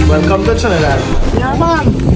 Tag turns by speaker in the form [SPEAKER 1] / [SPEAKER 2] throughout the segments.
[SPEAKER 1] Welcome to Trinidad.
[SPEAKER 2] Yeah, man.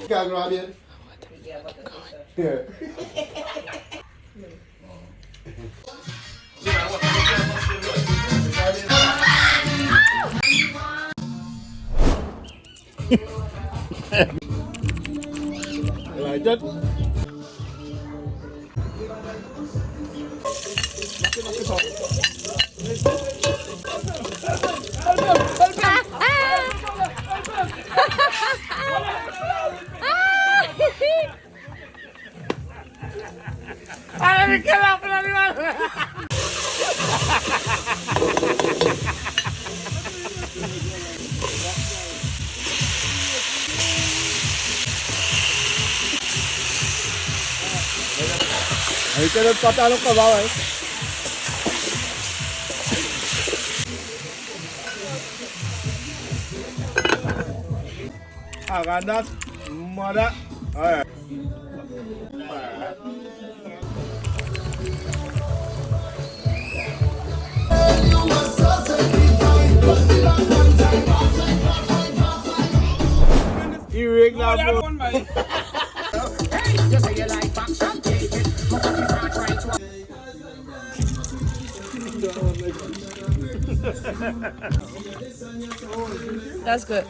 [SPEAKER 1] Can grab it. Here. Like that. Ahí quedó el pantalón colado, Hagan that, mother. Alright. Irregular. You say you like function, take it.
[SPEAKER 3] That's good.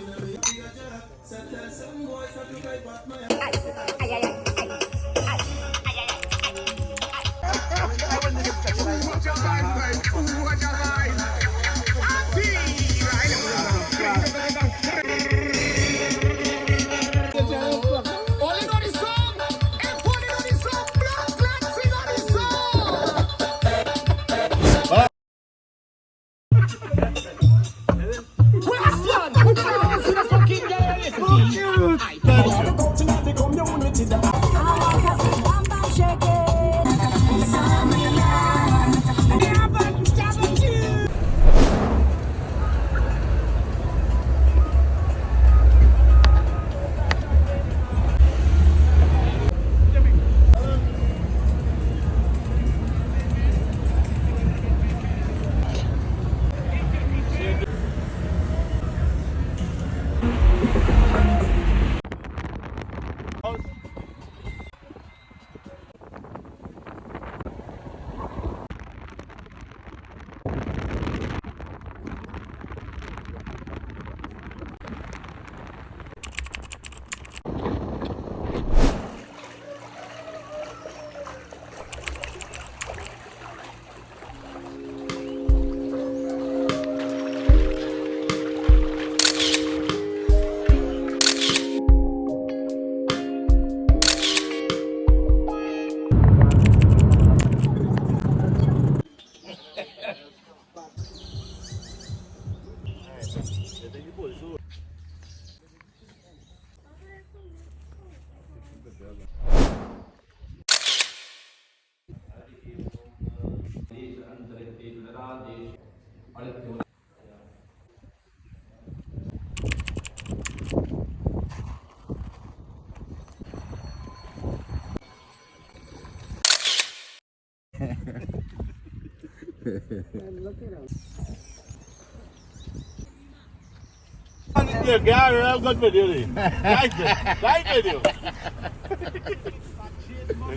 [SPEAKER 1] Yeah, Galera, that's good video. Like video.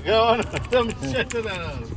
[SPEAKER 1] Go on, some shit to that.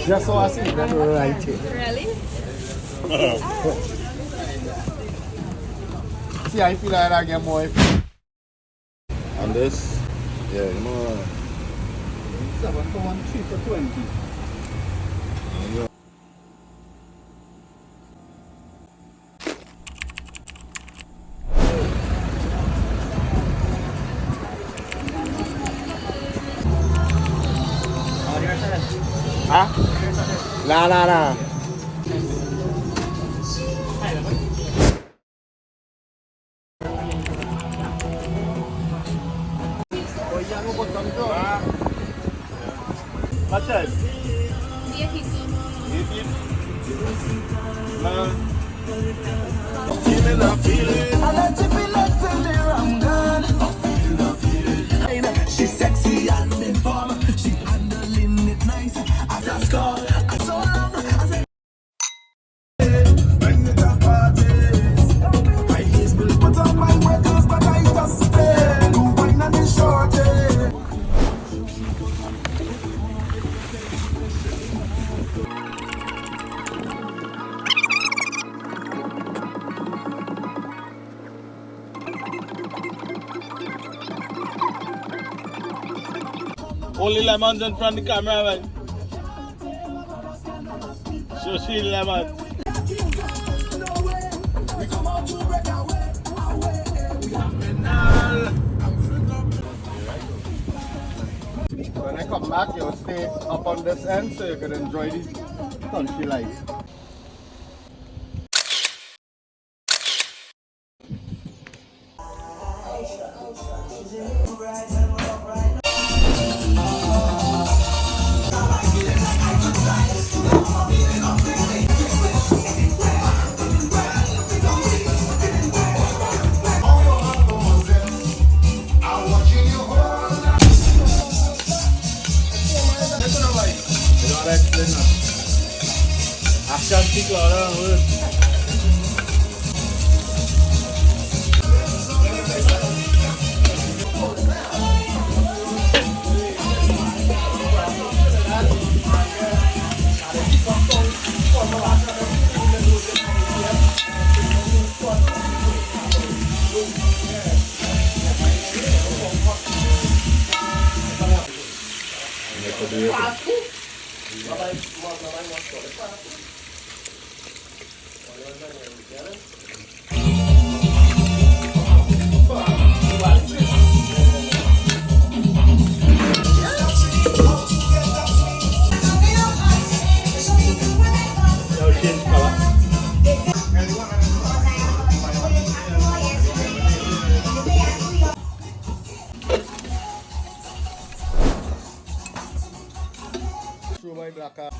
[SPEAKER 2] Just so I see that right here.
[SPEAKER 3] Really?
[SPEAKER 2] See, I feel like I get more.
[SPEAKER 1] And this, yeah, you know.
[SPEAKER 2] 7 for 1, 3 for 20.
[SPEAKER 1] Huh? Nah. What's that? 18. Feeling, I'm feeling. I let you be left till I'm gone. She's sexy and informed. She handling it nice. As a score, I so long. Bring it up parties. My ears will put on my records, but I just stay. Do wine and the shorty. Only lemons in front of the camera, man. So see lemons.
[SPEAKER 2] When I come back, you'll stay up on this end so you can enjoy the country life.
[SPEAKER 1] Cantik lah orang.
[SPEAKER 2] through my black card.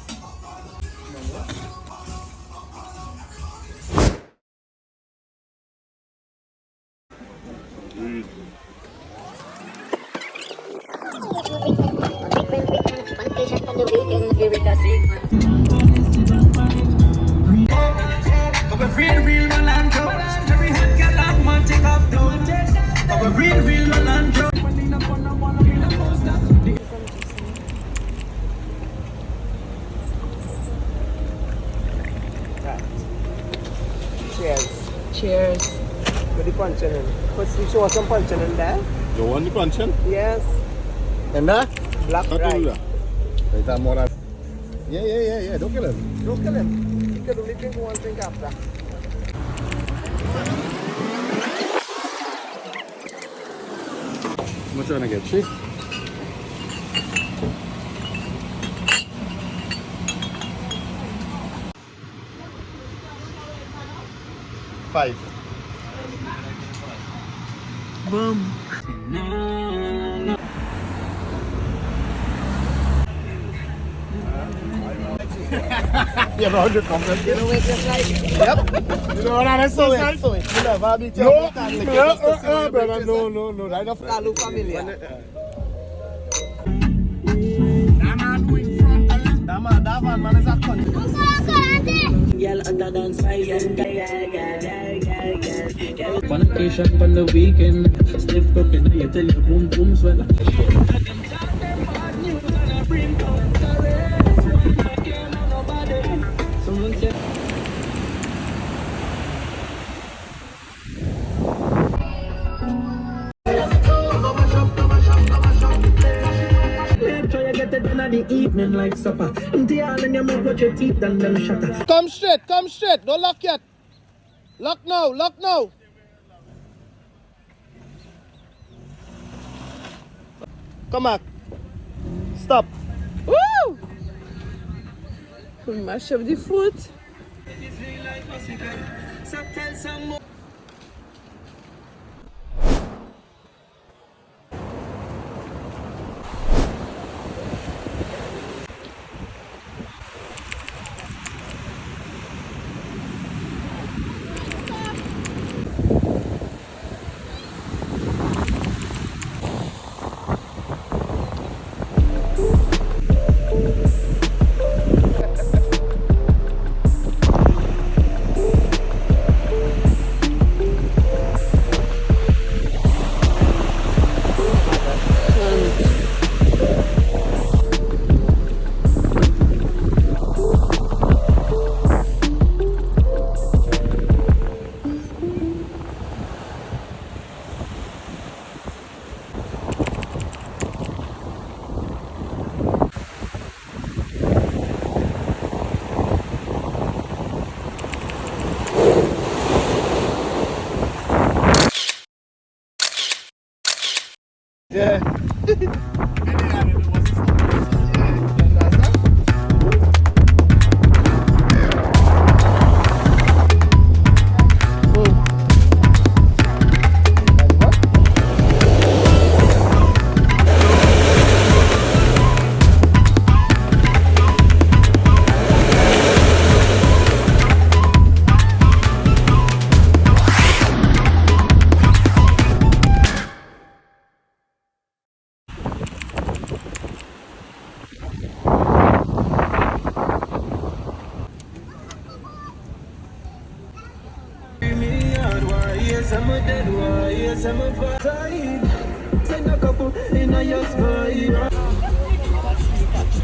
[SPEAKER 3] Cheers.
[SPEAKER 4] Cheers.
[SPEAKER 3] With the puncheon in. Put some show some puncheon in there.
[SPEAKER 2] You want the puncheon?
[SPEAKER 3] Yes.
[SPEAKER 2] And that?
[SPEAKER 3] Black rice.
[SPEAKER 2] Right, I'm more. Yeah. Don't kill him.
[SPEAKER 3] Don't kill him. He could only drink one drink after.
[SPEAKER 2] How much you wanna get? 3? $5.
[SPEAKER 4] Boom.
[SPEAKER 2] Yeah, but 100 compliments.
[SPEAKER 3] You know what it's like?
[SPEAKER 2] Yep. You know what that's so like?
[SPEAKER 3] So it. You never beat your
[SPEAKER 2] No,
[SPEAKER 3] brother.
[SPEAKER 2] no. Right off.
[SPEAKER 3] Salu familiar.
[SPEAKER 2] That man is a cunt.
[SPEAKER 5] Girl other than spice and girl. On occasion on the weekend, stiff cooking, you tell your boom boom swell. Someone said the evening like supper. The all in your mouth, watch your teeth and them shatter.
[SPEAKER 2] Come straight. Don't lock yet. Lock now. Come back. Stop.
[SPEAKER 4] Woo! We mash up the food.
[SPEAKER 2] Yeah.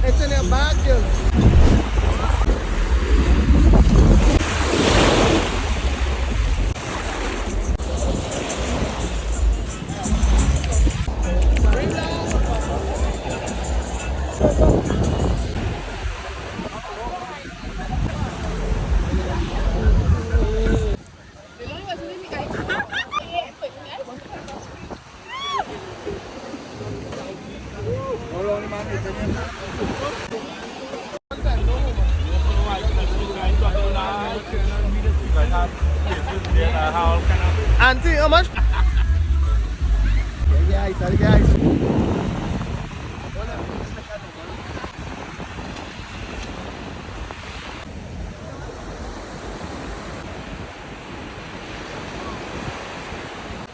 [SPEAKER 2] It's in your bag, girl. Auntie, how much? Guys.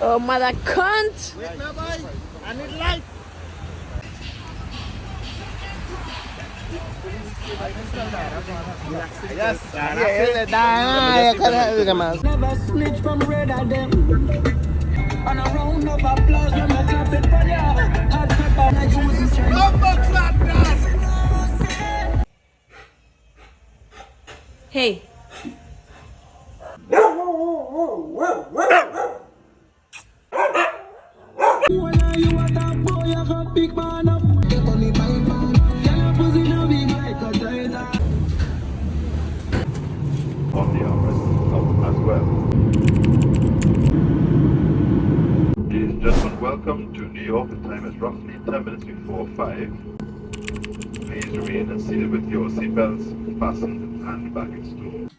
[SPEAKER 4] Oh, mother cunt!
[SPEAKER 2] Wait now, boy. I need light. Yes,
[SPEAKER 5] Never snitch from red of them. And a round of applause when I clap it for ya. Hot pepper, I use this one.
[SPEAKER 4] Hey.
[SPEAKER 5] When are you a top boy, you got big man up. Get on the bike, man. Can I pussy no big like a traitor?
[SPEAKER 6] On the armrest as well. Ladies and gentlemen, welcome to New York. The time is roughly 10 minutes before 5. Please remain seated with your seatbelts fastened and baggage stored.